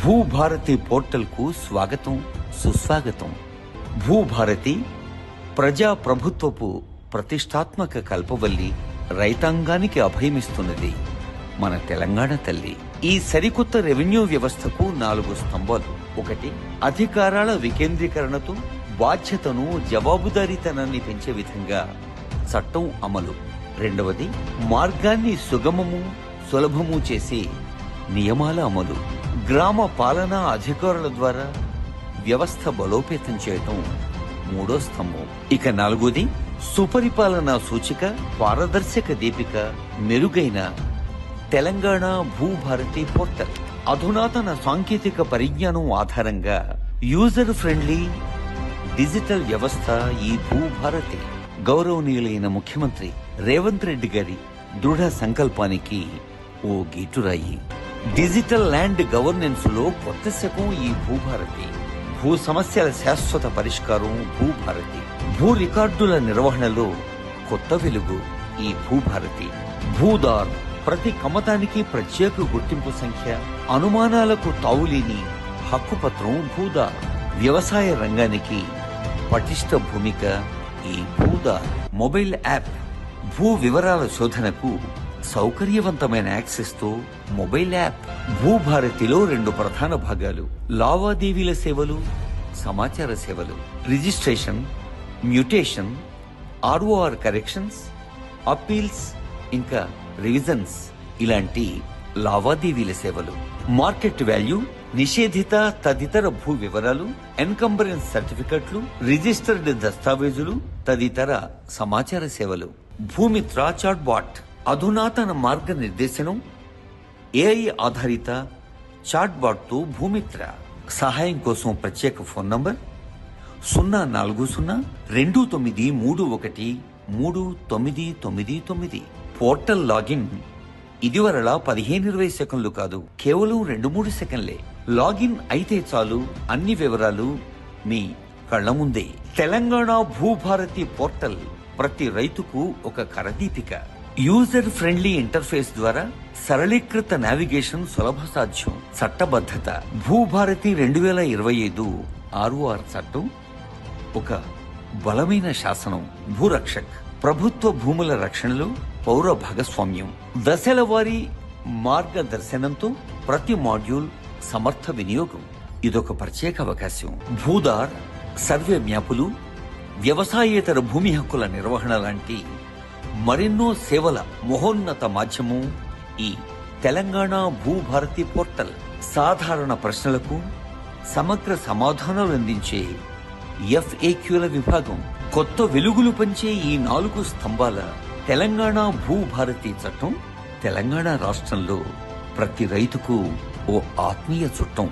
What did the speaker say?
భూభారతి పోర్టల్కు స్వాగతం, సుస్వాగతం. భూభారతి ప్రజా ప్రభుత్వపు ప్రతిష్టాత్మక కల్పవల్లి, రైతాంగానికి అభయమిస్తున్నది మన తెలంగాణ తల్లి. ఈ సరికొత్త రెవెన్యూ వ్యవస్థకు 4 స్తంభాలు. 1. అధికారాల వికేంద్రీకరణతో బాధ్యతను, జవాబుదారీతనాన్ని పెంచే విధంగా చట్టం అమలు. 2. మార్గాన్ని సుగమము, సులభము చేసే నియమాల అమలు. గ్రామ పాలనా అధికారుల ద్వారా వ్యవస్థ బలోపేతం చేయటం 3వ స్తంభం. ఇక 4ది సుపరిపాలనా సూచిక, పారదర్శక దీపిక, మెరుగైన తెలంగాణ భూభారతి పోర్టల్. అధునాతన సాంకేతిక పరిజ్ఞానం ఆధారంగా యూజర్ ఫ్రెండ్లీ డిజిటల్ వ్యవస్థ ఈ భూభారతి. గౌరవనీయులైన ముఖ్యమంత్రి రేవంత్ రెడ్డి గారి దృఢ సంకల్పానికి ఓ గీటురాయి. డిజిటల్ ల్యాండ్ గవర్నెన్స్ లో కొత్త శకం ఈ భూభారతి. భూ సమస్యల శాశ్వత పరిష్కారం భూభారతి. భూ రికార్డుల నిర్వహణలో కొత్త వెలుగు ఈ భూభారతి. భూదార్ ప్రతి కమతానికి ప్రత్యేక గుర్తింపు సంఖ్య, అనుమానాలకు తావులేని హక్కుపత్రం భూదార్. వ్యవసాయ రంగానికి పటిష్ట భూమిక ఈ భూదార్. మొబైల్ యాప్ భూ వివరాల శోధనకు సౌకర్యవంతమైన యాక్సెస్ తో మొబైల్ యాప్. భూభారతిలో 2 ప్రధాన భాగాలు: లావాదేవీల సేవలు, సమాచార సేవలు. Registration, mutation, ROR corrections, appeals, ఇంకా రివిజన్స్ ఇలాంటి లావాదేవీల సేవలు. మార్కెట్ వాల్యూ, నిషేధిత తదితర భూ వివరాలు, ఎన్కంబరెన్స్ సర్టిఫికెట్లు, రిజిస్టర్డ్ దస్తావేజులు తదితర సమాచార సేవలు. భూమిత్ర చాట్ బాట్ అధునాతన మార్గనిర్దేశనం, ఏఐ ఆధారిత చాట్ బాట్ తో భూమిత్ర. సహాయం కోసం ప్రత్యేక ఫోన్ నంబర్ 04029313999. పోర్టల్ లాగిన్ ఇదివరలా 15-20 సెకండ్లు కాదు, కేవలం 2-3 సెకండ్లే. లాగిన్ అయితే చాలు, అన్ని వివరాలు మీ కళ్ల ముందే. తెలంగాణ భూభారతి పోర్టల్ ప్రతి రైతుకు ఒక కరదీపిక. యూజర్ ఫ్రెండ్లీ ఇంటర్ఫేస్ ద్వారా సరళీకృత నావిగేషన్ సులభ సాధ్యం. చట్టబద్ధత భూభారతి 2025 ROR చట్టం ఒక బలమైన శాసనం. భూరక్షక్ ప్రభుత్వ భూముల రక్షణలో పౌర భాగస్వామ్యం. దశల వారీ మార్గదర్శనంతో ప్రతి మాడ్యూల్ సమర్థ వినియోగం. ఇదొక ప్రత్యేక అవకాశం. భూదార్ సర్వే మ్యాపులు, వ్యవసాయేతర భూమి హక్కుల నిర్వహణ లాంటి మరెన్నో సేవల మహోన్నత మాధ్యమం ఈ తెలంగాణ భూభారతి పోర్టల్. సాధారణ ప్రశ్నలకు సమగ్ర సమాధానాలు అందించే FAQల విభాగం. కొత్త వెలుగులు పంచే ఈ 4 స్తంభాల తెలంగాణ భూభారతి చట్టం తెలంగాణ రాష్ట్రంలో ప్రతి రైతుకు ఓ ఆత్మీయ చుట్టం.